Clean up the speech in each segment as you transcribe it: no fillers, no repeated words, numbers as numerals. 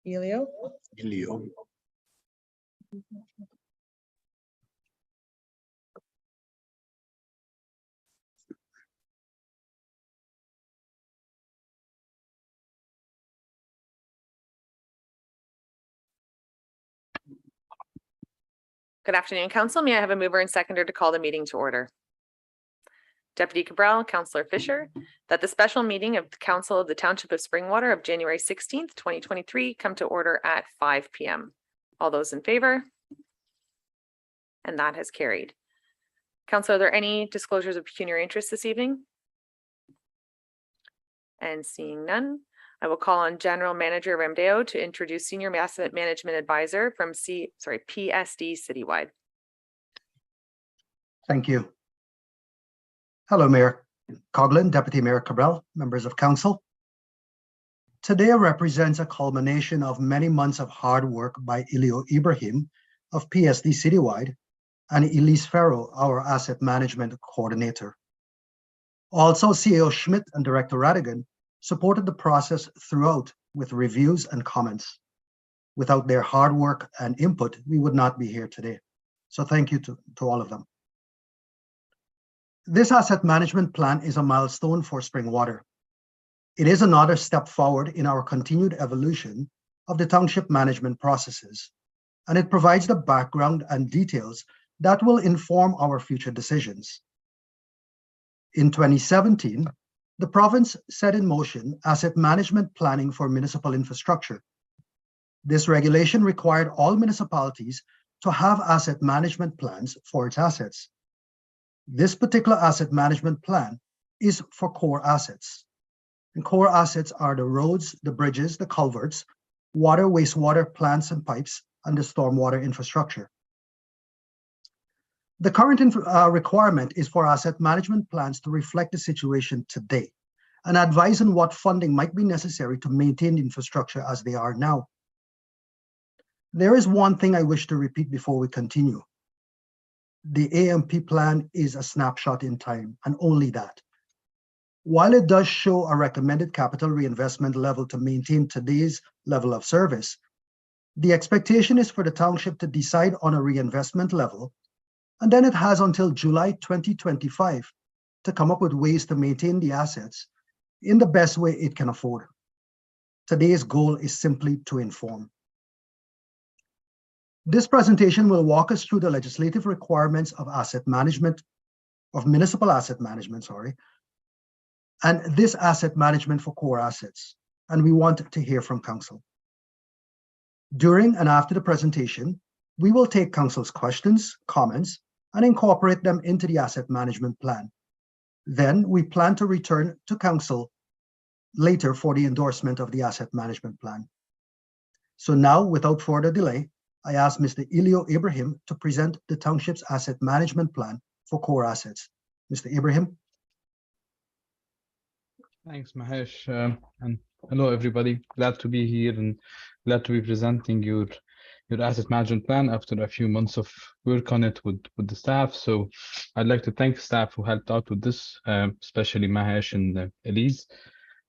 Elio. Elio. Good afternoon, Council. May I have a mover and seconder to call the meeting to order? Deputy Cabral, Councillor Fisher, that the special meeting of the Council of the Township of Springwater of January 16th, 2023 come to order at 5 p.m. All those in favor? And that has carried. Council, are there any disclosures of pecuniary interest this evening? And seeing none, I will call on General Manager Ramdeo to introduce Senior Asset Management Advisor from PSD Citywide. Thank you. Hello, Mayor Coughlin, Deputy Mayor Cabral, members of council. Today represents a culmination of many months of hard work by Elio Ibrahim of PSD Citywide and Elise Farrow, our asset management coordinator. Also, CEO Schmidt and Director Radigan supported the process throughout with reviews and comments. Without their hard work and input, we would not be here today. So thank you to all of them. This asset management plan is a milestone for Springwater. It is another step forward in our continued evolution of the township management processes, and it provides the background and details that will inform our future decisions. In 2017, the province set in motion asset management planning for municipal infrastructure. This regulation required all municipalities to have asset management plans for its assets. This particular asset management plan is for core assets. And core assets are the roads, the bridges, the culverts, water, wastewater, plants and pipes, and the stormwater infrastructure. The current requirement is for asset management plans to reflect the situation today and advise on what funding might be necessary to maintain the infrastructure as they are now. There is one thing I wish to repeat before we continue. The AMP plan is a snapshot in time, and only that. While it does show a recommended capital reinvestment level to maintain today's level of service, the expectation is for the township to decide on a reinvestment level, and then it has until July 2025 to come up with ways to maintain the assets in the best way it can afford. Today's goal is simply to inform. This presentation will walk us through the legislative requirements of asset management, of municipal asset management, and this asset management for core assets, and we want to hear from council. During and after the presentation, we will take council's questions, comments, and incorporate them into the asset management plan. Then we plan to return to council later for the endorsement of the asset management plan. So now, without further delay, I ask Mr. Elio Ibrahim to present the township's asset management plan for core assets. Mr. Ibrahim. Thanks, Mahesh. And hello, everybody. Glad to be here and glad to be presenting your asset management plan after a few months of work on it with the staff. So I'd like to thank the staff who helped out with this, especially Mahesh and Elise.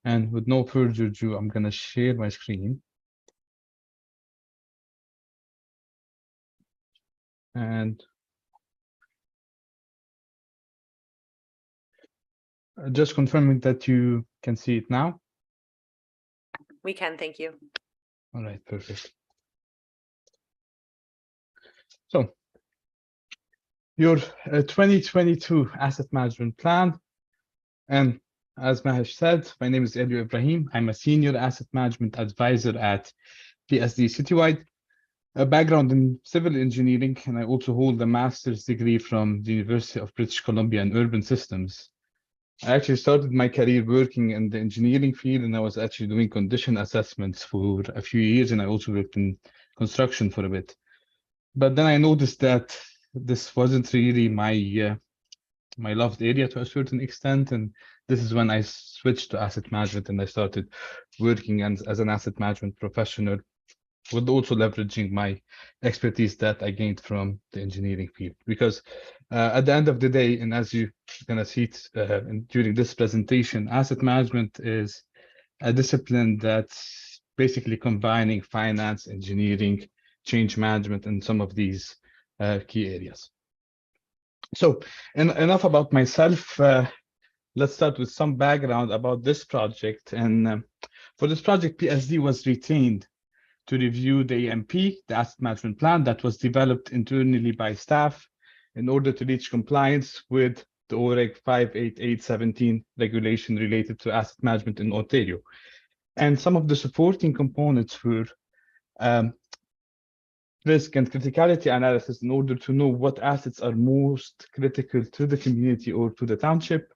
And with no further ado, I'm going to share my screen. And just confirming that you can see it now. We can, thank you. All right, perfect. So your 2022 asset management plan. And as Mahesh said, my name is Elio Ibrahim. I'm a senior asset management advisor at PSD Citywide. A background in civil engineering, and I also hold a master's degree from the University of British Columbia in urban systems. I actually started my career working in the engineering field, and I was actually doing condition assessments for a few years, and I also worked in construction for a bit. But then I noticed that this wasn't really my loved area to a certain extent, and this is when I switched to asset management and I started working as an asset management professional, with also leveraging my expertise that I gained from the engineering field. Because at the end of the day, and as you're going to see it during this presentation, asset management is a discipline that basically combining finance, engineering, change management, and some of these key areas. So enough about myself. Let's start with some background about this project. And for this project, PSD was retained to review the AMP, the asset management plan that was developed internally by staff in order to reach compliance with the OREG 58817 regulation related to asset management in Ontario. And some of the supporting components were risk and criticality analysis in order to know what assets are most critical to the community or to the township.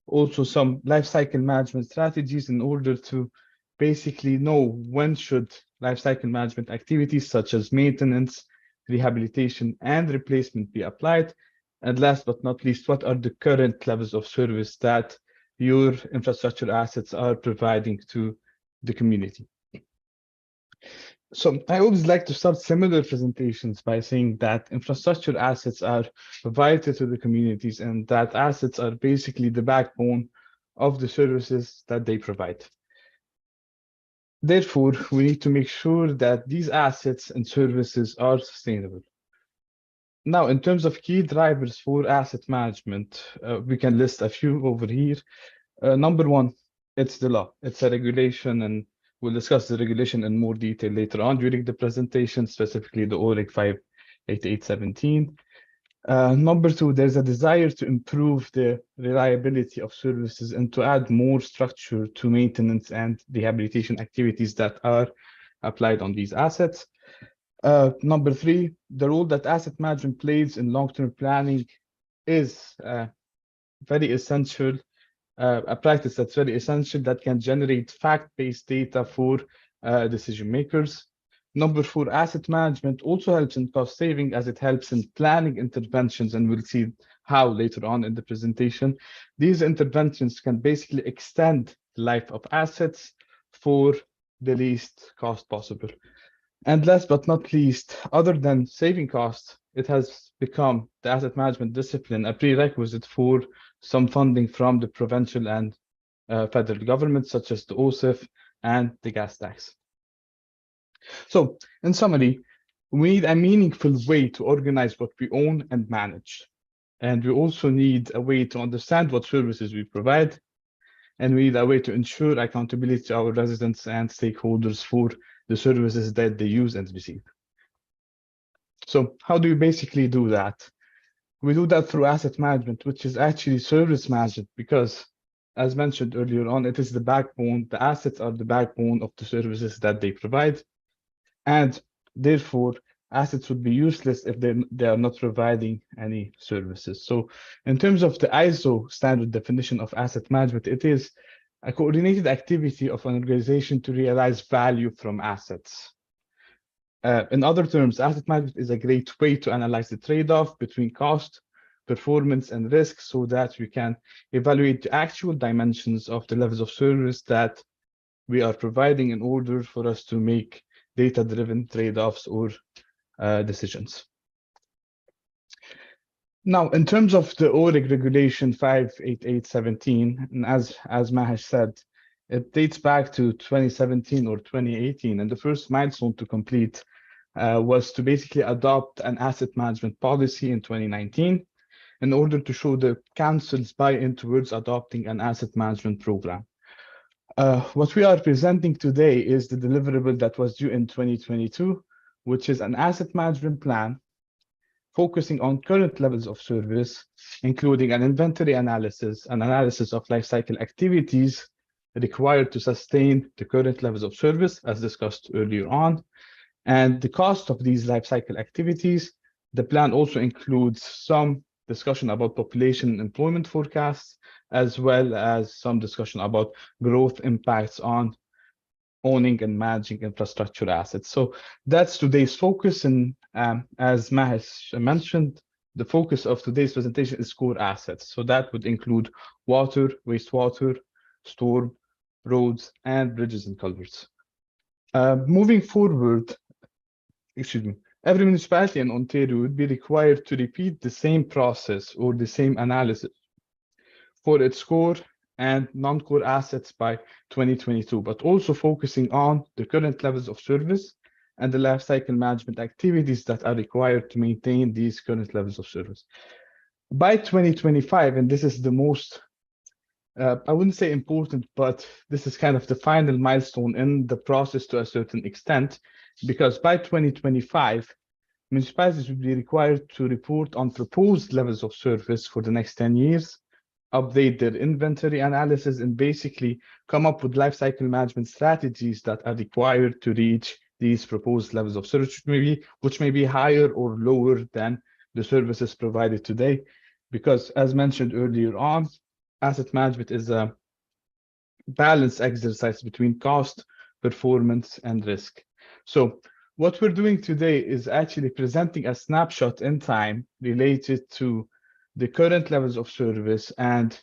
Also some lifecycle management strategies in order to basically know when should lifecycle management activities such as maintenance, rehabilitation, and replacement be applied. And last but not least, what are the current levels of service that your infrastructure assets are providing to the community? So I always like to start similar presentations by saying that infrastructure assets are vital to the communities and that assets are basically the backbone of the services that they provide. Therefore, we need to make sure that these assets and services are sustainable. Now, in terms of key drivers for asset management, we can list a few over here. Number one, it's the law. It's a regulation, and we'll discuss the regulation in more detail later on during the presentation, specifically the OREG 58817. Number two, there's a desire to improve the reliability of services and to add more structure to maintenance and rehabilitation activities that are applied on these assets. Number three, the role that asset management plays in long-term planning is very essential. A practice that's very essential that can generate fact-based data for decision makers. Number four, asset management also helps in cost saving as it helps in planning interventions, and we'll see how later on in the presentation. These interventions can basically extend the life of assets for the least cost possible. And last but not least, other than saving costs, it has become the asset management discipline a prerequisite for some funding from the provincial and federal government, such as the OSIF and the gas tax. So, in summary, we need a meaningful way to organize what we own and manage. And we also need a way to understand what services we provide. And we need a way to ensure accountability to our residents and stakeholders for the services that they use and receive. So how do we basically do that? We do that through asset management, which is actually service management, because as mentioned earlier on, it is the backbone. The assets are the backbone of the services that they provide. And therefore, assets would be useless if they are not providing any services. So in terms of the ISO standard definition of asset management, it is a coordinated activity of an organization to realize value from assets. In other terms, asset management is a great way to analyze the trade-off between cost, performance, and risk so that we can evaluate the actual dimensions of the levels of service that we are providing in order for us to make data-driven trade-offs or decisions. Now, in terms of the OREG regulation 58817, and as Mahesh said, it dates back to 2017 or 2018, and the first milestone to complete was to basically adopt an asset management policy in 2019 in order to show the council's buy-in towards adopting an asset management program. What we are presenting today is the deliverable that was due in 2022, which is an asset management plan focusing on current levels of service, including an inventory analysis, an analysis of lifecycle activities required to sustain the current levels of service, as discussed earlier on, and the cost of these lifecycle activities. The plan also includes some discussion about population and employment forecasts, as well as some discussion about growth impacts on owning and managing infrastructure assets. So that's today's focus. And as Mahesh mentioned, the focus of today's presentation is core assets. So that would include water, wastewater, storm, roads, and bridges and culverts. Moving forward, every municipality in Ontario would be required to repeat the same process or the same analysis for its core and non-core assets by 2022, but also focusing on the current levels of service and the lifecycle management activities that are required to maintain these current levels of service. By 2025, and this is the most, I wouldn't say important, but this is kind of the final milestone in the process to a certain extent, because by 2025, municipalities will be required to report on proposed levels of service for the next 10 years, update their inventory analysis, and basically come up with lifecycle management strategies that are required to reach these proposed levels of service, which may be higher or lower than the services provided today. Because as mentioned earlier on, asset management is a balanced exercise between cost, performance, and risk. So what we're doing today is actually presenting a snapshot in time related to the current levels of service and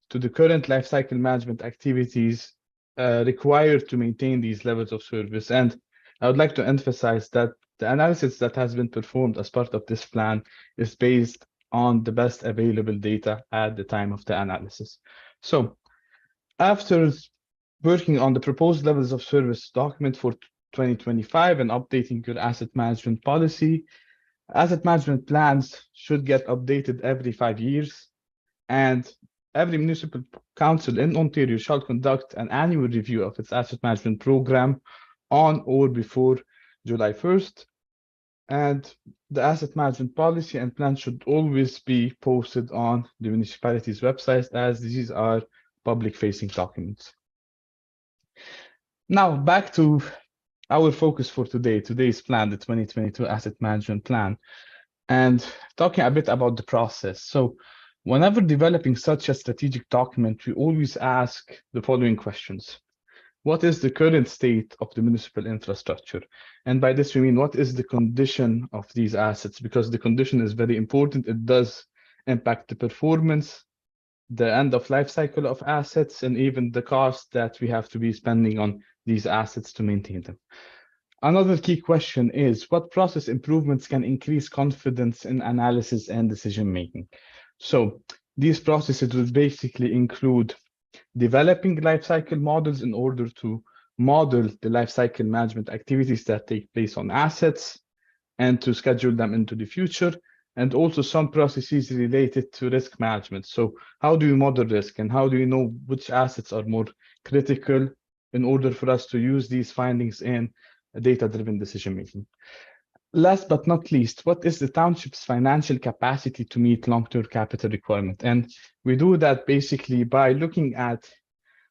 to the current lifecycle management activities required to maintain these levels of service. And I would like to emphasize that the analysis that has been performed as part of this plan is based on the best available data at the time of the analysis. So after working on the proposed levels of service document for 2025 and updating your asset management policy, asset management plans should get updated every 5 years, and every municipal council in Ontario shall conduct an annual review of its asset management program on or before July 1st. And the asset management policy and plan should always be posted on the municipality's website, as these are public-facing documents. Now, back to our focus for today, today's plan, the 2022 Asset Management Plan, and talking a bit about the process. So whenever developing such a strategic document, we always ask the following questions. What is the current state of the municipal infrastructure? And by this, we mean, what is the condition of these assets? Because the condition is very important. It does impact the performance, the end of life cycle of assets, and even the cost that we have to be spending on these assets to maintain them. Another key question is, what process improvements can increase confidence in analysis and decision-making? So these processes will basically include developing lifecycle models in order to model the lifecycle management activities that take place on assets and to schedule them into the future, and also some processes related to risk management. So how do you model risk, and how do you know which assets are more critical in order for us to use these findings in data-driven decision-making? Last but not least, what is the township's financial capacity to meet long-term capital requirement? And we do that basically by looking at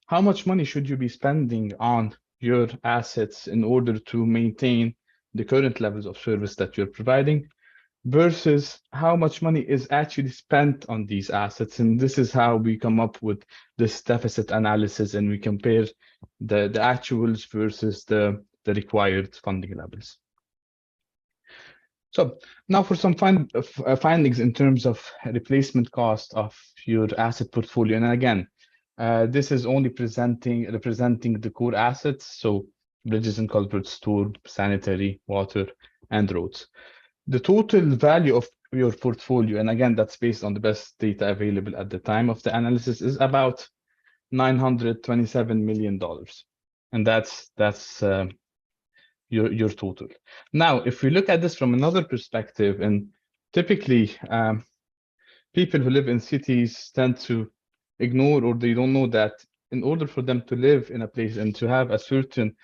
how much money should you be spending on your assets in order to maintain the current levels of service that you're providing, versus how much money is actually spent on these assets. And this is how we come up with this deficit analysis, and we compare the actuals versus the required funding levels. So now for some findings in terms of replacement cost of your asset portfolio. And again, this is only representing the core assets, so bridges and culverts, sewer, sanitary, water, and roads. The total value of your portfolio, and again, that's based on the best data available at the time of the analysis, is about $927 million. And that's your total. Now, if we look at this from another perspective, and typically people who live in cities tend to ignore, or they don't know that in order for them to live in a place and to have a certain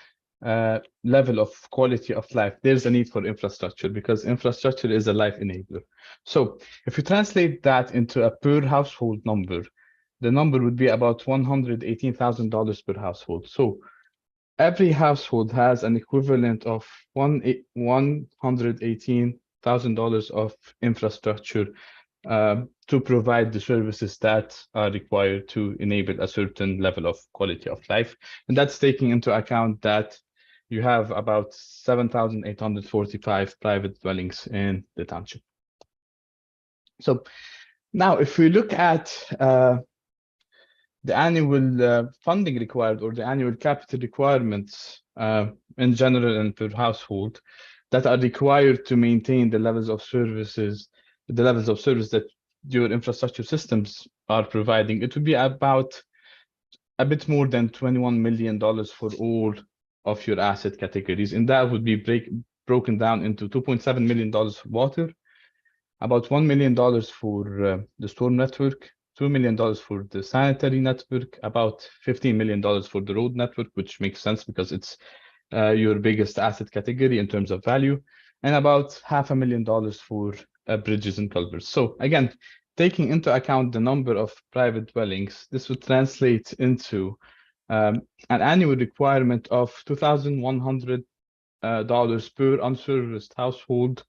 level of quality of life, there's a need for infrastructure, because infrastructure is a life enabler. So if you translate that into a per household number, the number would be about $118,000 per household. So every household has an equivalent of $118,000 of infrastructure to provide the services that are required to enable a certain level of quality of life. And that's taking into account that you have about 7,845 private dwellings in the township. So now if we look at the annual funding required, or the annual capital requirements in general and per household that are required to maintain the levels of service that your infrastructure systems are providing, it would be about a bit more than $21 million for all of your asset categories. And that would be broken down into $2.7 million for water, about $1 million for the storm network, $2 million for the sanitary network, about $15 million for the road network, which makes sense because it's your biggest asset category in terms of value, and about $500,000 for bridges and culverts. So again, taking into account the number of private dwellings, this would translate into an annual requirement of $2,100 per unserviced household.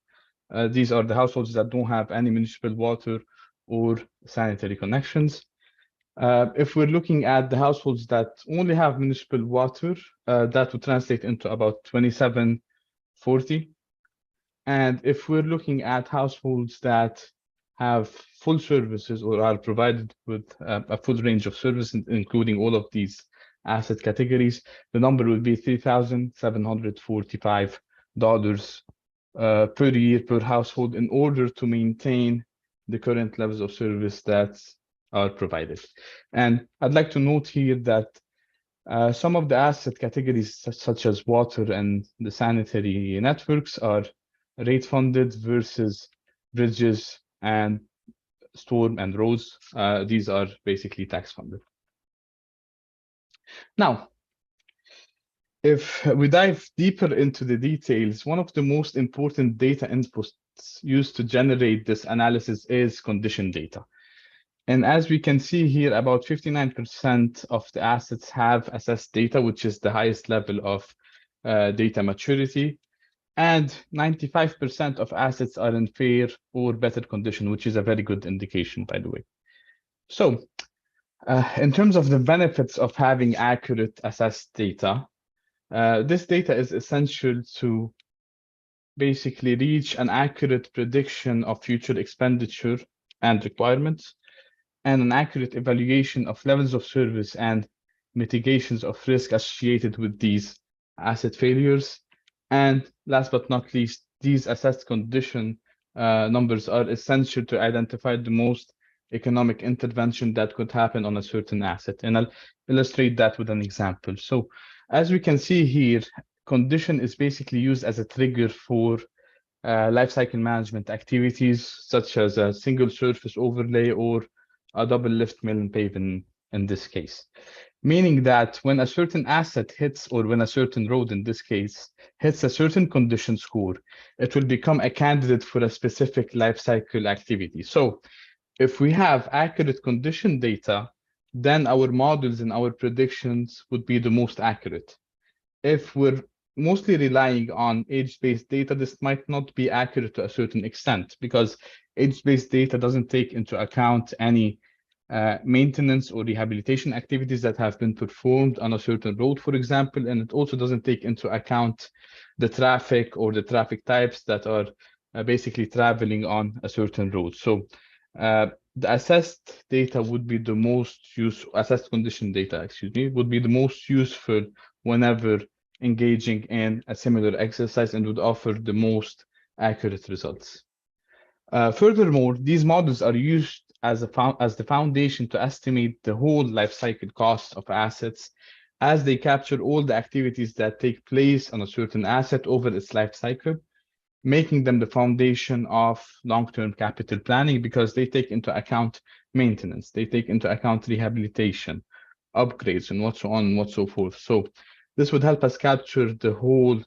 These are the households that don't have any municipal water or sanitary connections. If we're looking at the households that only have municipal water, that would translate into about $2,740. And if we're looking at households that have full services or are provided with a full range of services, including all of these asset categories, the number would be $3,745 per year per household in order to maintain the current levels of service that are provided. And I'd like to note here that some of the asset categories, such as water and the sanitary networks, are rate funded versus bridges and storm and roads. These are basically tax funded. Now, if we dive deeper into the details, one of the most important data inputs used to generate this analysis is condition data. And as we can see here, about 59% of the assets have assessed data, which is the highest level of data maturity. And 95% of assets are in fair or better condition, which is a very good indication, by the way. So in terms of the benefits of having accurate assessed data, this data is essential to basically reach an accurate prediction of future expenditure and requirements, and an accurate evaluation of levels of service and mitigations of risk associated with these asset failures. And last but not least, these assessed condition numbers are essential to identify the most economic intervention that could happen on a certain asset. And I'll illustrate that with an example. So as we can see here, condition is basically used as a trigger for lifecycle management activities, such as a single surface overlay or a double lift mill and pave in this case. Meaning that when a certain asset hits, or when a certain road in this case hits a certain condition score, it will become a candidate for a specific lifecycle activity. So if we have accurate condition data, then our models and our predictions would be the most accurate. If we're mostly relying on age-based data, this might not be accurate to a certain extent, because age-based data doesn't take into account any maintenance or rehabilitation activities that have been performed on a certain road, for example, and it also doesn't take into account the traffic or the traffic types that are basically traveling on a certain road. So the assessed data would be the most useful, assessed condition data, excuse me, would be the most useful whenever engaging in a similar exercise, and would offer the most accurate results. Furthermore, these models are used as the foundation to estimate the whole life cycle cost of assets, as they capture all the activities that take place on a certain asset over its life cycle, making them the foundation of long-term capital planning, because they take into account maintenance, they take into account rehabilitation, upgrades, and what so on and what so forth. So this would help us capture the whole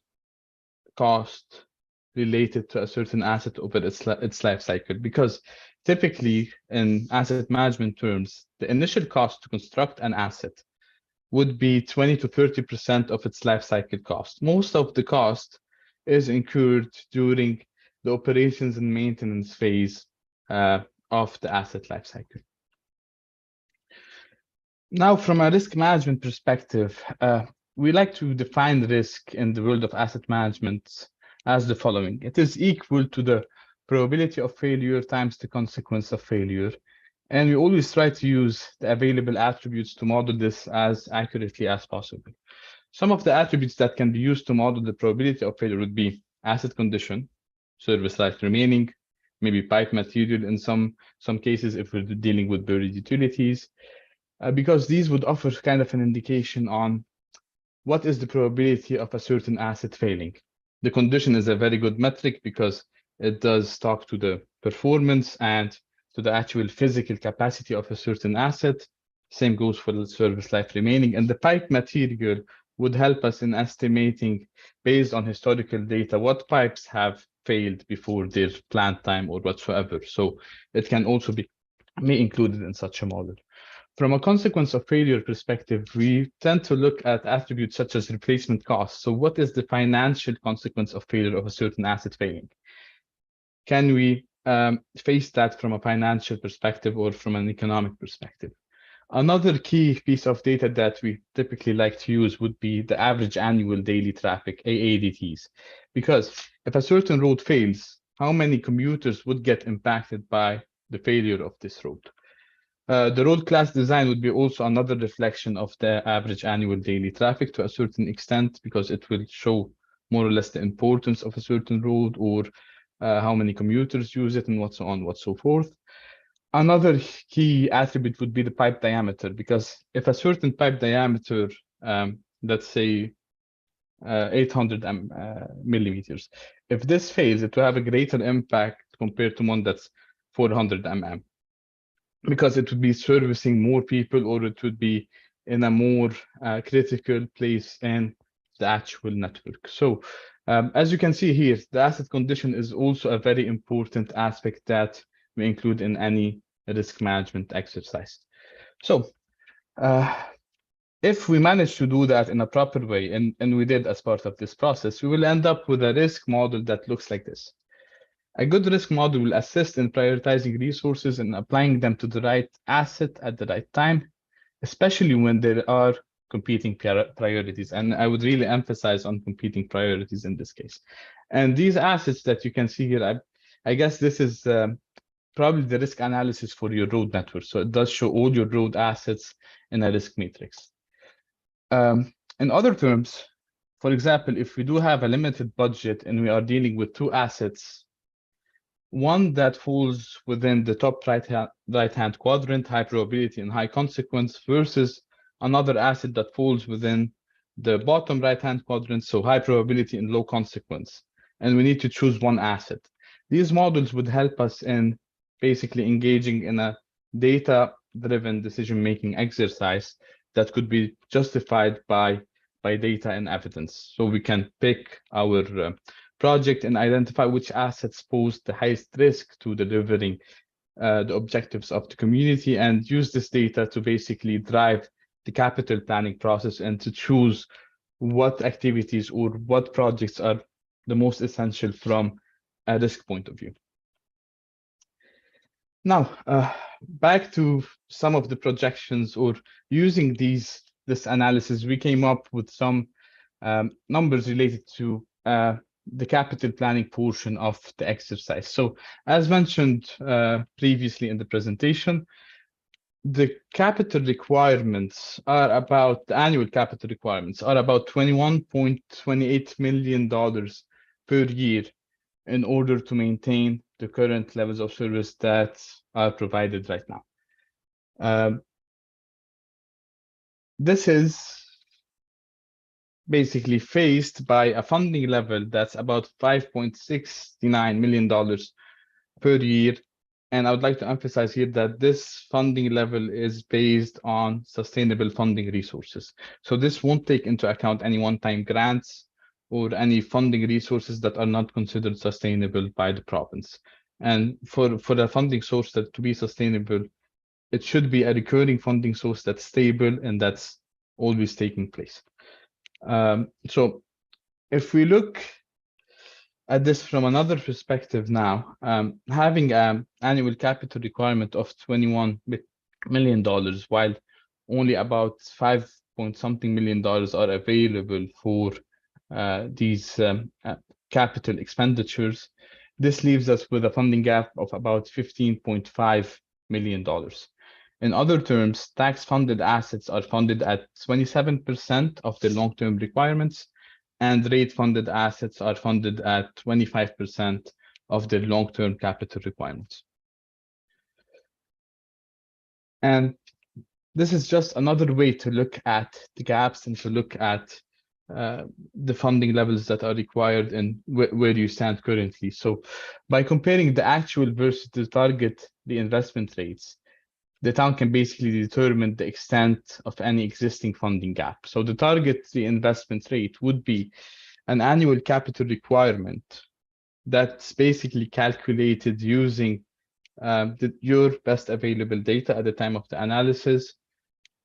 cost related to a certain asset over its life cycle, because typically in asset management terms, the initial cost to construct an asset would be 20 to 30% of its life cycle cost. Most of the cost is incurred during the operations and maintenance phase of the asset life cycle. Now, from a risk management perspective, we like to define risk in the world of asset management as the following. It is equal to the probability of failure times the consequence of failure. And we always try to use the available attributes to model this as accurately as possible. Some of the attributes that can be used to model the probability of failure would be asset condition, service life remaining, maybe pipe material in some cases if we're dealing with buried utilities, because these would offer kind of an indication on what is the probability of a certain asset failing. The condition is a very good metric because it does talk to the performance and to the actual physical capacity of a certain asset. Same goes for the service life remaining. And the pipe material would help us in estimating, based on historical data, what pipes have failed before their plant time or whatsoever. So it can also be included in such a model. From a consequence of failure perspective, we tend to look at attributes such as replacement costs. So what is the financial consequence of failure of a certain asset failing? Can we face that from a financial perspective or from an economic perspective? Another key piece of data that we typically like to use would be the average annual daily traffic, AADTs. Because if a certain road fails, how many commuters would get impacted by the failure of this road? The road class design would be also another reflection of the average annual daily traffic to a certain extent, because it will show more or less the importance of a certain road or how many commuters use it and what so on, what so forth. Another key attribute would be the pipe diameter, because if a certain pipe diameter, let's say 800 millimeters, if this fails, it will have a greater impact compared to one that's 400 mm. Because it would be servicing more people, or it would be in a more critical place in the actual network. So as you can see here, the asset condition is also a very important aspect that we include in any risk management exercise. So if we manage to do that in a proper way, and we did as part of this process, we will end up with a risk model that looks like this. A good risk model will assist in prioritizing resources and applying them to the right asset at the right time, especially when there are competing priorities. And I would really emphasize on competing priorities in this case. And these assets that you can see here, I guess this is probably the risk analysis for your road network. So it does show all your road assets in a risk matrix. In other terms, for example, if we do have a limited budget and we are dealing with two assets, one that falls within the top right-hand quadrant, high probability and high consequence, versus another asset that falls within the bottom right-hand quadrant, so high probability and low consequence. And we need to choose one asset. These models would help us in basically engaging in a data-driven decision-making exercise that could be justified by data and evidence. So we can pick our project and identify which assets pose the highest risk to delivering the objectives of the community, and use this data to basically drive the capital planning process and to choose what activities or what projects are the most essential from a risk point of view. Now, back to some of the projections, or using this analysis, we came up with some numbers related to the capital planning portion of the exercise. So as mentioned previously in the presentation, the capital requirements are about, the annual capital requirements are about $21.28 million per year in order to maintain the current levels of service that are provided right now. This is basically faced by a funding level that's about $5.69 million per year. And I would like to emphasize here that this funding level is based on sustainable funding resources. So this won't take into account any one-time grants or any funding resources that are not considered sustainable by the province. And for the funding source that to be sustainable, it should be a recurring funding source that's stable and that's always taking place. So if we look at this from another perspective now, having an annual capital requirement of $21 million, while only about $5-something million are available for these capital expenditures, this leaves us with a funding gap of about $15.5 million. In other terms, tax-funded assets are funded at 27% of their long-term requirements, and rate-funded assets are funded at 25% of their long-term capital requirements. And this is just another way to look at the gaps and to look at the funding levels that are required and where you stand currently. So by comparing the actual versus the target reinvestment rates, the town can basically determine the extent of any existing funding gap. So the target reinvestment rate would be an annual capital requirement that's basically calculated using your best available data at the time of the analysis,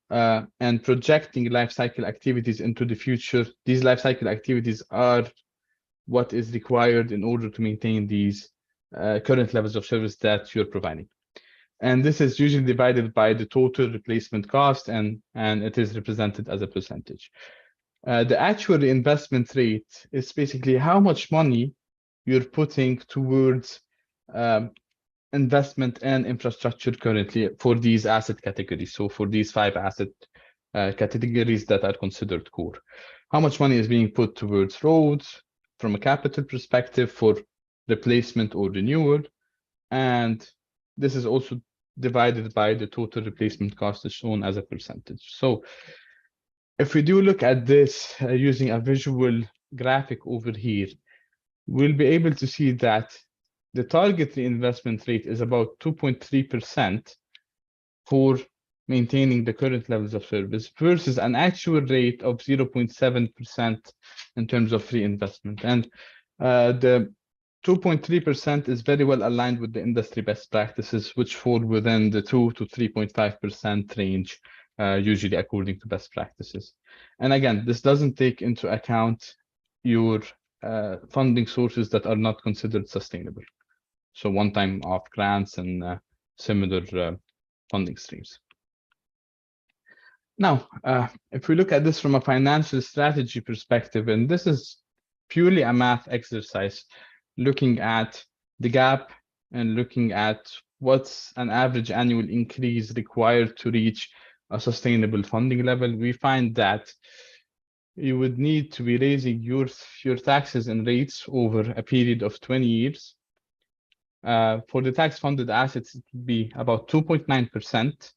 and projecting life cycle activities into the future. These life cycle activities are what is required in order to maintain these current levels of service that you're providing. And this is usually divided by the total replacement cost, and it is represented as a percentage. The actual investment rate is basically how much money you're putting towards investment and infrastructure currently for these asset categories. So for these 5 asset categories that are considered core, how much money is being put towards roads from a capital perspective for replacement or renewal, and this is also divided by the total replacement cost is shown as a percentage. So if we do look at this using a visual graphic over here, we'll be able to see that the target reinvestment rate is about 2.3% for maintaining the current levels of service versus an actual rate of 0.7% in terms of reinvestment. And the 2.3% is very well aligned with the industry best practices, which fall within the 2 to 3.5% range, usually according to best practices. And again, this doesn't take into account your funding sources that are not considered sustainable. So one-time off grants and similar funding streams. Now, if we look at this from a financial strategy perspective, and this is purely a math exercise, looking at the gap and looking at what's an average annual increase required to reach a sustainable funding level, we find that you would need to be raising your taxes and rates over a period of 20 years. For the tax-funded assets, it would be about 2.9%,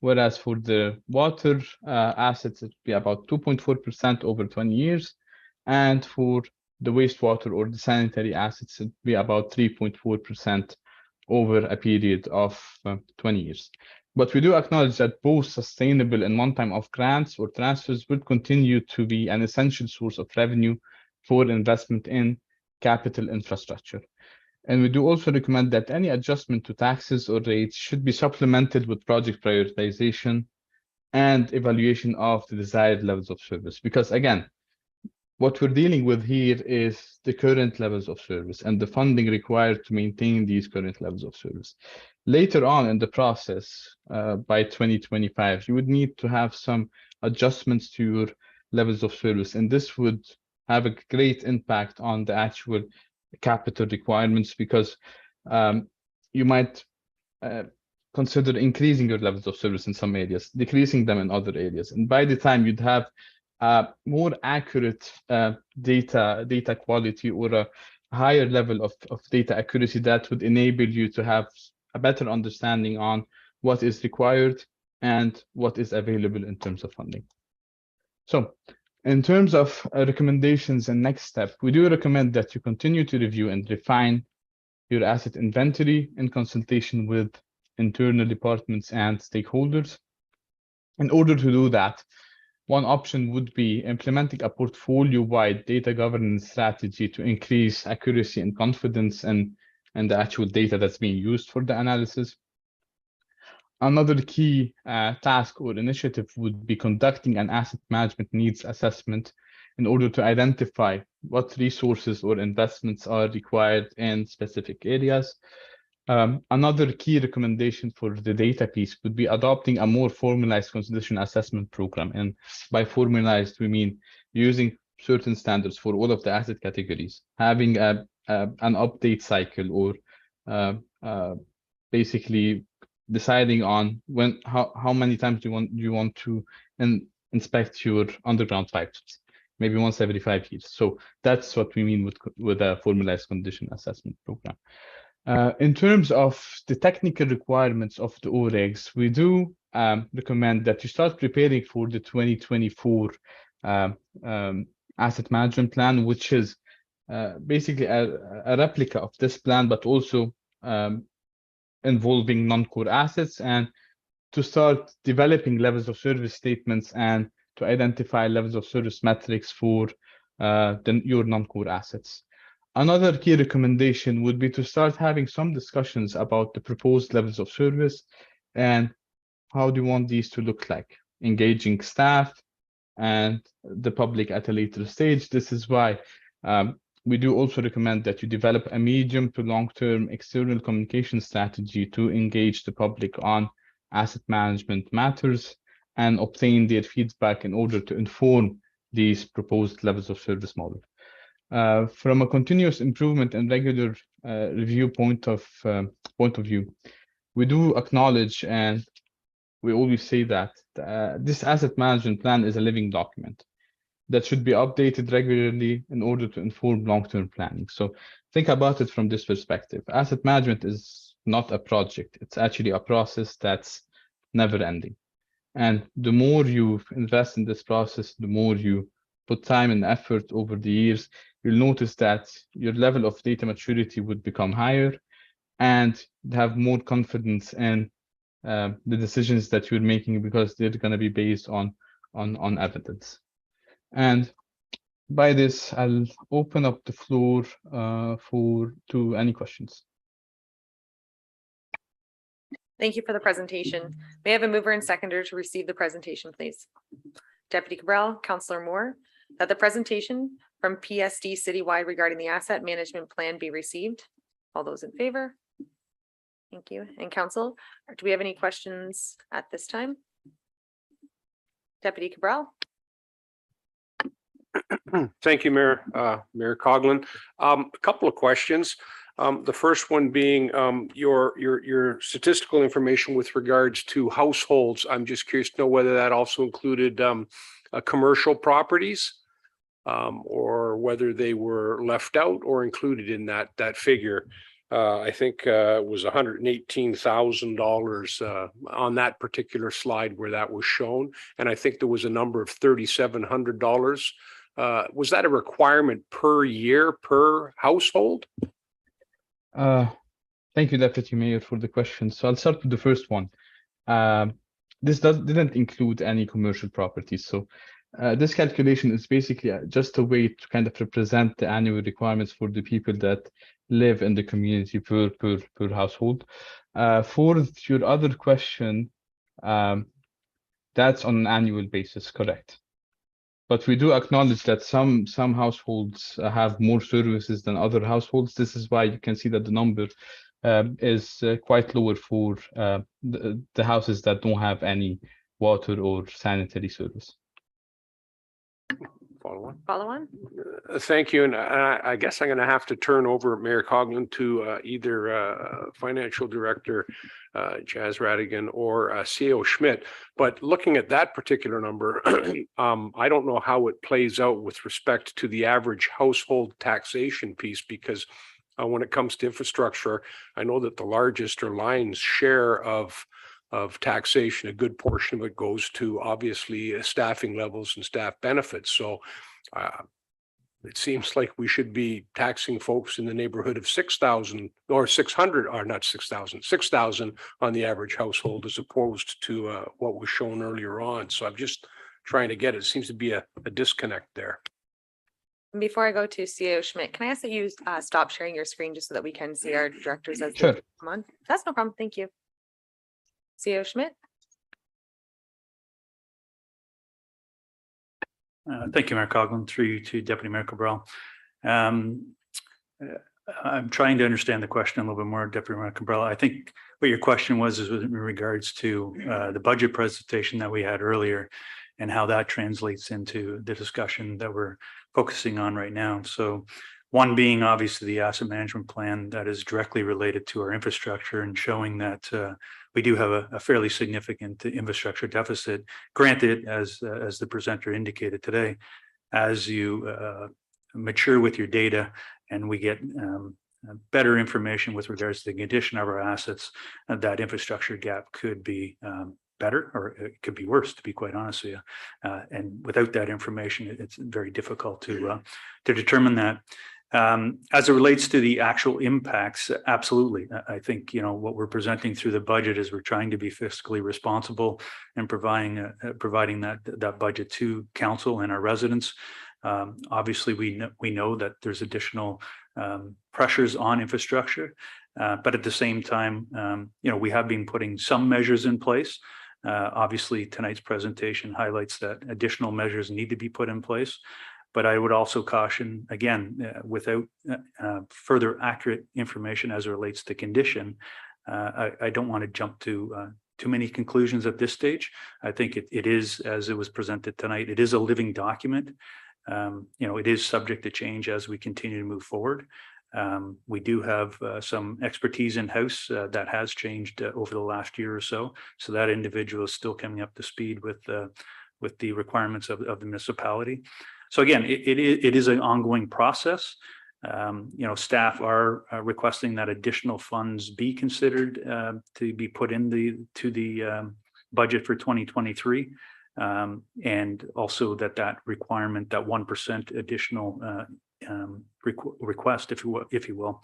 whereas for the water assets, it would be about 2.4% over 20 years. And for the wastewater or the sanitary assets, it would be about 3.4% over a period of 20 years. But we do acknowledge that both sustainable and one-time off grants or transfers would continue to be an essential source of revenue for investment in capital infrastructure. And we do also recommend that any adjustment to taxes or rates should be supplemented with project prioritization and evaluation of the desired levels of service. Because again, what we're dealing with here is the current levels of service and the funding required to maintain these current levels of service. Later on in the process, by 2025, you would need to have some adjustments to your levels of service, and this would have a great impact on the actual capital requirements, because you might consider increasing your levels of service in some areas, decreasing them in other areas. And by the time you'd have more accurate data quality or a higher level of data accuracy, that would enable you to have a better understanding on what is required and what is available in terms of funding. So in terms of recommendations and next step, we do recommend that you continue to review and refine your asset inventory in consultation with internal departments and stakeholders. In order to do that, one option would be implementing a portfolio-wide data governance strategy to increase accuracy and confidence in the actual data that's being used for the analysis. Another key task or initiative would be conducting an asset management needs assessment in order to identify what resources or investments are required in specific areas. Another key recommendation for the data piece would be adopting a more formalized condition assessment program. And by formalized, we mean using certain standards for all of the asset categories, having an update cycle, or basically deciding on how many times you want to inspect your underground pipes, maybe once every 5 years. So that's what we mean with a formalized condition assessment program. In terms of the technical requirements of the OREGs, we do recommend that you start preparing for the 2024 asset management plan, which is basically a replica of this plan, but also involving non-core assets, and to start developing levels of service statements and to identify levels of service metrics for your non-core assets. Another key recommendation would be to start having some discussions about the proposed levels of service and how do you want these to look like, engaging staff and the public at a later stage. This is why we do also recommend that you develop a medium to long-term external communication strategy to engage the public on asset management matters and obtain their feedback in order to inform these proposed levels of service model. From a continuous improvement and regular review point of view, we do acknowledge, and we always say that this asset management plan is a living document that should be updated regularly in order to inform long-term planning. So think about it from this perspective. Asset management is not a project. It's actually a process that's never ending. And the more you invest in this process, the more you put time and effort over the years, you'll notice that your level of data maturity would become higher and have more confidence in the decisions that you're making, because they're going to be based on evidence. And by this, I'll open up the floor to any questions. Thank you for the presentation. May I have a mover and seconder to receive the presentation, please? Deputy Cabral, Councillor Moore, that the presentation from PSD Citywide regarding the asset management plan be received. All those in favor? Thank you. And Council, do we have any questions at this time? Deputy Cabral. Thank you, Mayor Coughlin. A couple of questions. The first one being your statistical information with regards to households. I'm just curious to know whether that also included commercial properties, or whether they were left out or included in that figure. I think it was $118,000 on that particular slide where that was shown, and I think there was a number of $3,700. Was that a requirement per year per household? Thank you, Deputy Mayor, for the question. So I'll start with the first one. This didn't include any commercial properties. So this calculation is basically just a way to kind of represent the annual requirements for the people that live in the community per household. For your other question, that's on an annual basis, correct? But we do acknowledge that some households have more services than other households. This is why you can see that the number is quite lower for the houses that don't have any water or sanitary service. Follow on. Thank you. And I guess I'm going to have to turn over Mayor Coughlin to either Financial Director Jazz Radigan or CEO Schmidt. But looking at that particular number, I don't know how it plays out with respect to the average household taxation piece, because when it comes to infrastructure, I know that the largest or lion's share of taxation, a good portion of it goes to obviously staffing levels and staff benefits. So it seems like we should be taxing folks in the neighborhood of 6,000 or 600, or not 6,000, 6,000 on the average household, as opposed to what was shown earlier on. So I'm just trying to get it. Seems to be a disconnect there. Before I go to CEO Schmidt, can I ask that you stop sharing your screen just so that we can see our directors as Sure. they come on? That's no problem. Thank you. CEO Schmidt. Thank you, Mayor Coughlin, through you to Deputy Mayor Cabral. I'm trying to understand the question a little bit more, Deputy Mayor Cabral. I think what your question was is in regards to the budget presentation that we had earlier and how that translates into the discussion that we're focusing on right now. So one being obviously the asset management plan that is directly related to our infrastructure and showing that we do have a fairly significant infrastructure deficit. Granted, as the presenter indicated today, as you mature with your data and we get better information with regards to the condition of our assets, that infrastructure gap could be better, or it could be worse, to be quite honest with you. And without that information, it's very difficult to determine that. As it relates to the actual impacts, absolutely. I think, you know, what we're presenting through the budget is we're trying to be fiscally responsible and providing that budget to council and our residents. Obviously, we know that there's additional pressures on infrastructure, but at the same time, you know, we have been putting some measures in place. Obviously, tonight's presentation highlights that additional measures need to be put in place. But I would also caution, again, without further accurate information as it relates to condition, I don't want to jump to too many conclusions at this stage. I think it is, as it was presented tonight, it is a living document. You know, it is subject to change as we continue to move forward. We do have some expertise in-house that has changed over the last year or so. So that individual is still coming up to speed with the requirements of the municipality. So again, it is an ongoing process. You know, staff are requesting that additional funds be considered to be put in the budget for 2023, and also that requirement, that 1% additional request, if you will,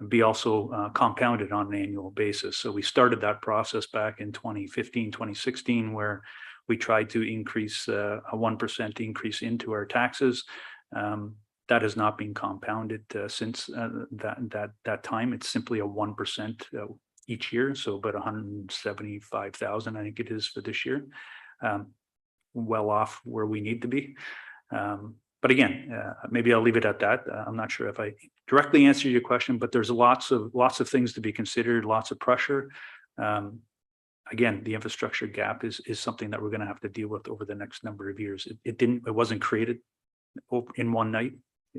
be also compounded on an annual basis. So we started that process back in 2015, 2016, where we tried to increase a 1% increase into our taxes. That has not been compounded since that time. It's simply a 1% each year, so about 175,000, I think it is, for this year. Well off where we need to be. But again, maybe I'll leave it at that. I'm not sure if I directly answered your question, but there's lots of things to be considered, lots of pressure. Again, the infrastructure gap is something that we're going to have to deal with over the next number of years. It wasn't created in one night.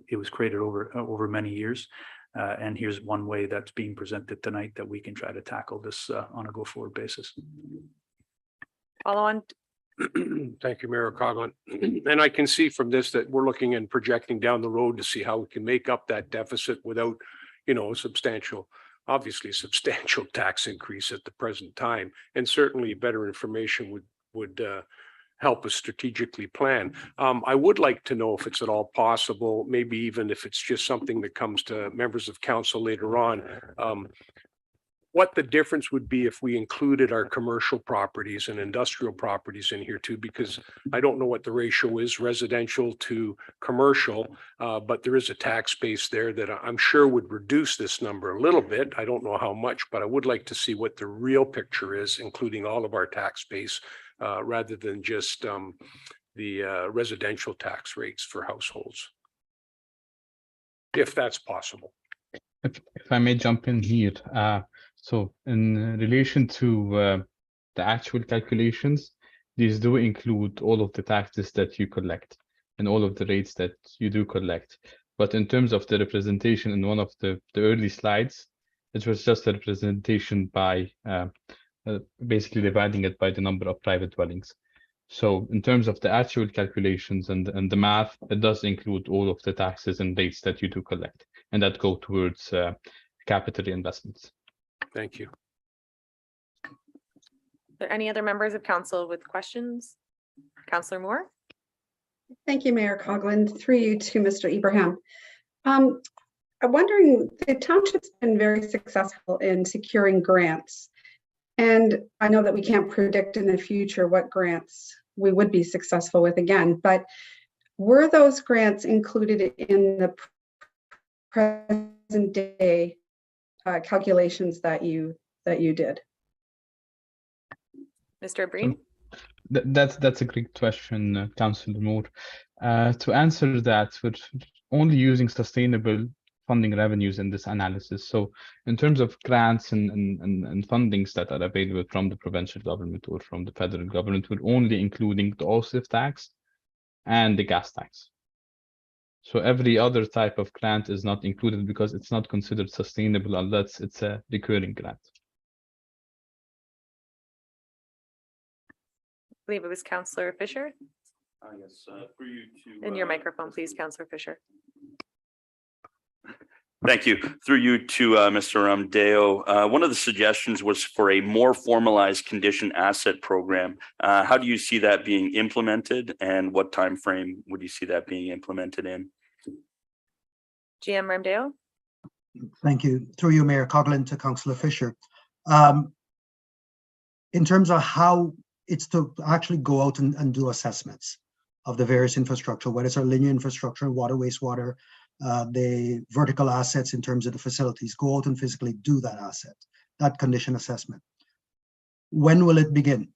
It was created over many years. And here's one way that's being presented tonight that we can try to tackle this on a go-forward basis. Follow on. Thank you, Mayor Coughlin. And I can see from this that we're looking and projecting down the road to see how we can make up that deficit without, you know, obviously substantial tax increase at the present time. And certainly better information would help us strategically plan. I would like to know if it's at all possible, maybe even if it's just something that comes to members of council later on, what the difference would be if we included our commercial properties and industrial properties in here too, because I don't know what the ratio is residential to commercial, but there is a tax base there that I'm sure would reduce this number a little bit. I don't know how much, but I would like to see what the real picture is, including all of our tax base, rather than just the residential tax rates for households, if that's possible. If I may jump in here. So in relation to the actual calculations, these do include all of the taxes that you collect and all of the rates that you do collect. But in terms of the representation in one of the early slides, it was just a representation by basically dividing it by the number of private dwellings. So in terms of the actual calculations and the math, it does include all of the taxes and rates that you do collect, and that go towards capital investments. Thank you. Are there any other members of council with questions? Councillor Moore? Thank you, Mayor Coughlin. Through you to Mr. Ibrahim. I'm wondering, the township's been very successful in securing grants. And I know that we can't predict in the future what grants we would be successful with again, but were those grants included in the present day calculations that you did? Mr. Breen? That's a great question, Councillor Moore. To answer that, we're only using sustainable funding revenues in this analysis. So in terms of grants and fundings that are available from the provincial government or from the federal government, we're only including the OSIF tax and the gas tax. So every other type of grant is not included because it's not considered sustainable unless it's a recurring grant. I believe it was Councillor Fisher. Yes, for you to. In your microphone, please, Councillor Fisher. Thank you. Through you to Mr. Ramdeo. One of the suggestions was for a more formalized condition asset program. How do you see that being implemented, and what time frame would you see that being implemented in? GM Ramdeo? Thank you. Through you, Mayor Coughlin, to Councillor Fisher. In terms of how it's to actually go out and do assessments of the various infrastructure, whether it's our linear infrastructure, water, wastewater, the vertical assets in terms of the facilities, go out and physically do that condition assessment. When will it begin?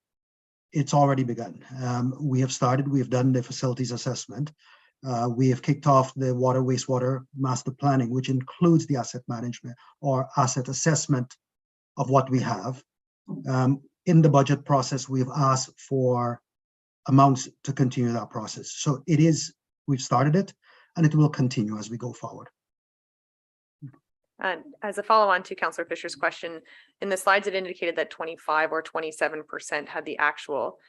It's already begun. We have started, we've done the facilities assessment. We have kicked off the water, wastewater master planning, which includes the asset management or asset assessment of what we have. In the budget process, we've asked for amounts to continue that process. So we've started it, and it will continue as we go forward. And as a follow-on to Councillor Fisher's question, in the slides it indicated that 25 or 27% had the actual.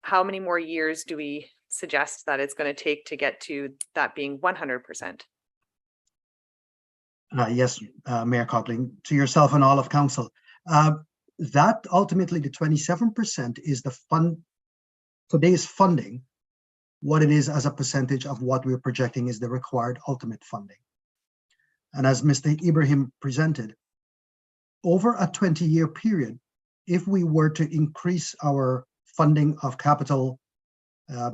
How many more years do we suggest that it's going to take to get to that being 100%? Yes, Mayor Coughlin, to yourself and all of council. That ultimately, the 27% is the today's funding. What it is as a percentage of what we're projecting is the required ultimate funding. And as Mr. Ibrahim presented, over a 20-year period, if we were to increase our funding of capital,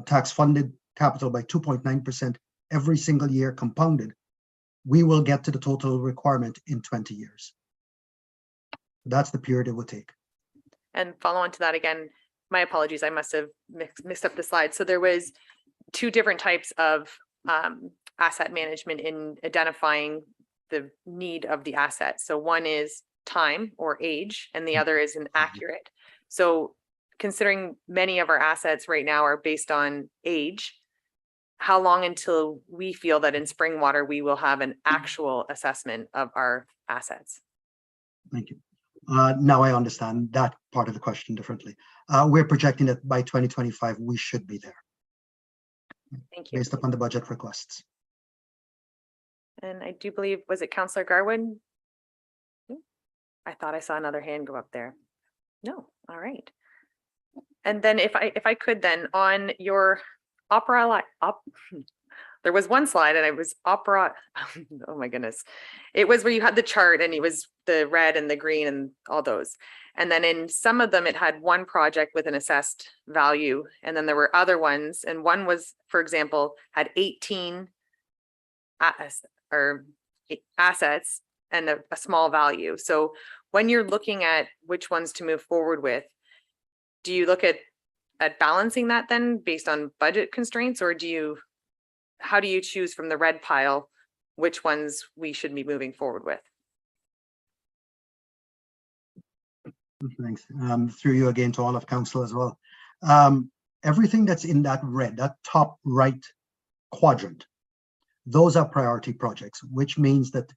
tax-funded capital by 2.9% every single year compounded, we will get to the total requirement in 20 years. That's the period it would take. And follow on to that again, my apologies, I must have mixed up the slide. So there was two different types of asset management in identifying the need of the asset. So one is time or age, and the other is inaccurate. So considering many of our assets right now are based on age, how long until we feel that in Springwater we will have an actual assessment of our assets? Thank you. Now I understand that part of the question differently. We're projecting that by 2025 we should be there. Thank you. Based upon the budget requests. And I do believe, was it Councillor Garwood? I thought I saw another hand go up there. No, all right. And then if I could then on your there was one slide and it was oh my goodness. It was where you had the chart and it was the red and the green and all those. And then in some of them, it had one project with an assessed value. And then there were other ones. And one was, for example, had 18 assets and a small value. So when you're looking at which ones to move forward with, do you look at balancing that then based on budget constraints, or how do you choose from the red pile which ones we should be moving forward with? Thanks. Through you again to all of council as well. Everything that's in that red, that top right quadrant, those are priority projects, which means that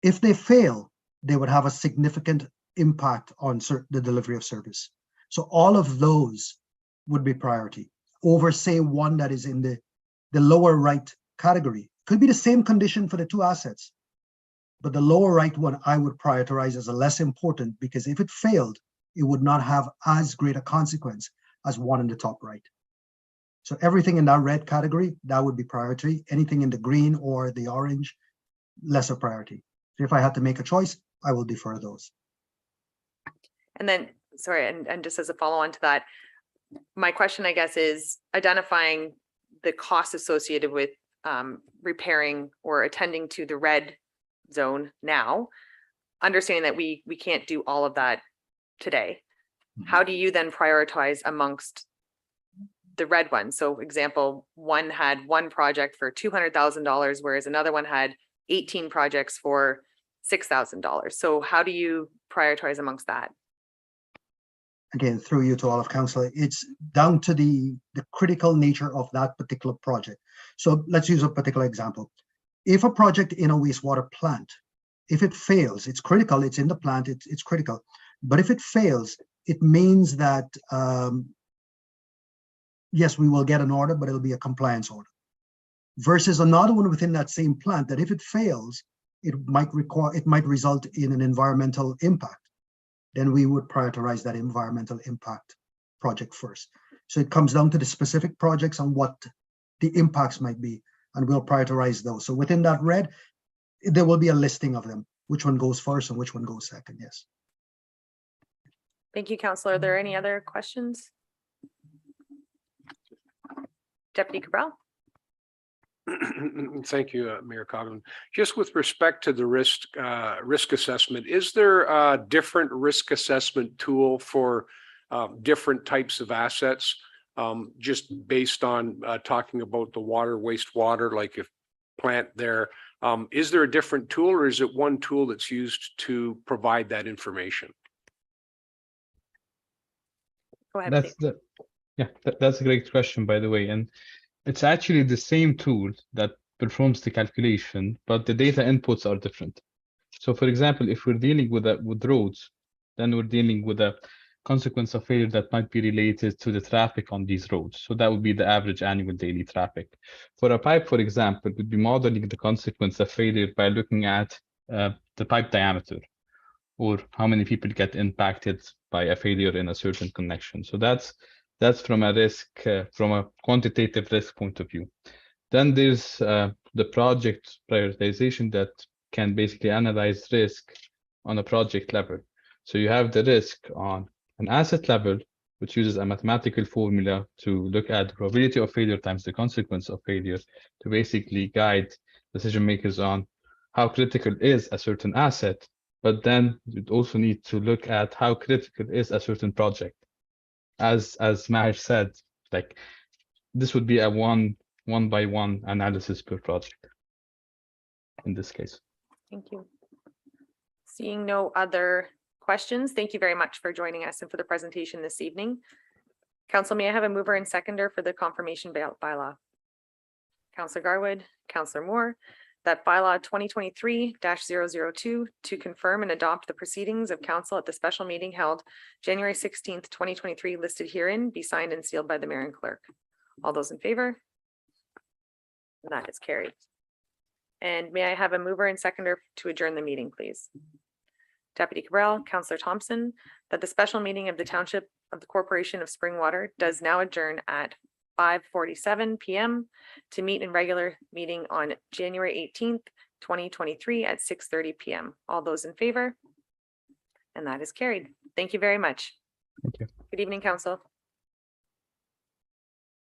if they fail, they would have a significant impact on the delivery of service. So all of those would be priority over, say, one that is in the lower right category. Could be the same condition for the two assets, but the lower right one I would prioritize as a less important, because if it failed, it would not have as great a consequence as one in the top right. So everything in that red category, that would be priority. Anything in the green or the orange, lesser priority. So if I had to make a choice, I will defer those. And then, sorry, and just as a follow-on to that, my question, I guess, is identifying the costs associated with repairing or attending to the red zone now, understanding that we can't do all of that today. How do you then prioritize amongst the red ones? So example, one had one project for $200,000, whereas another one had 18 projects for $6,000. So how do you prioritize amongst that? Again, through you to all of council, it's down to the critical nature of that particular project. So let's use a particular example. If a project in a wastewater plant, if it fails, it's critical, it's in the plant, it's critical. But if it fails, it means that, yes, we will get an order, but it'll be a compliance order. Versus another one within that same plant that if it fails, it might result in an environmental impact, then we would prioritize that environmental impact project first. So it comes down to the specific projects and what the impacts might be, and we'll prioritize those. So within that red, there will be a listing of them, which one goes first and which one goes second. Yes. Thank you, Councillor. Are there any other questions? Deputy Cabral? Thank you, Mayor Coughlin. Just with respect to the risk assessment, is there a different risk assessment tool for different types of assets? Just based on talking about the water, wastewater, like if plant there, is there a different tool, or is it one tool that's used to provide that information? Go ahead. That's a great question, by the way. And it's actually the same tool that performs the calculation, but the data inputs are different. So for example, if we're dealing with roads, then we're dealing with a consequence of failure that might be related to the traffic on these roads. So that would be the average annual daily traffic. For a pipe, for example, we'd be modeling the consequence of failure by looking at the pipe diameter, or how many people get impacted by a failure in a certain connection. So that's from a risk, from a quantitative risk point of view. Then there's the project prioritization that can basically analyze risk on a project level. So you have the risk on an asset level, which uses a mathematical formula to look at the probability of failure times the consequence of failure to basically guide decision makers on how critical is a certain asset. But then you'd also need to look at how critical is a certain project. As Maher said, like this would be a one by one analysis per project in this case. Thank you. Seeing no other questions, thank you very much for joining us and for the presentation this evening. Council, may I have a mover and seconder for the confirmation bylaw? Councillor Garwood, Councillor Moore, that bylaw 2023-002 to confirm and adopt the proceedings of council at the special meeting held January 16th, 2023 listed herein be signed and sealed by the mayor and clerk. All those in favor? And that is carried. And may I have a mover and seconder to adjourn the meeting, please? Deputy Cabral, Councillor Thompson, that the special meeting of the Township of the Corporation of Springwater does now adjourn at 5:47 p.m. to meet in regular meeting on January 18th, 2023 at 6:30 p.m. All those in favor? And that is carried. Thank you very much. Thank you. Good evening, Council.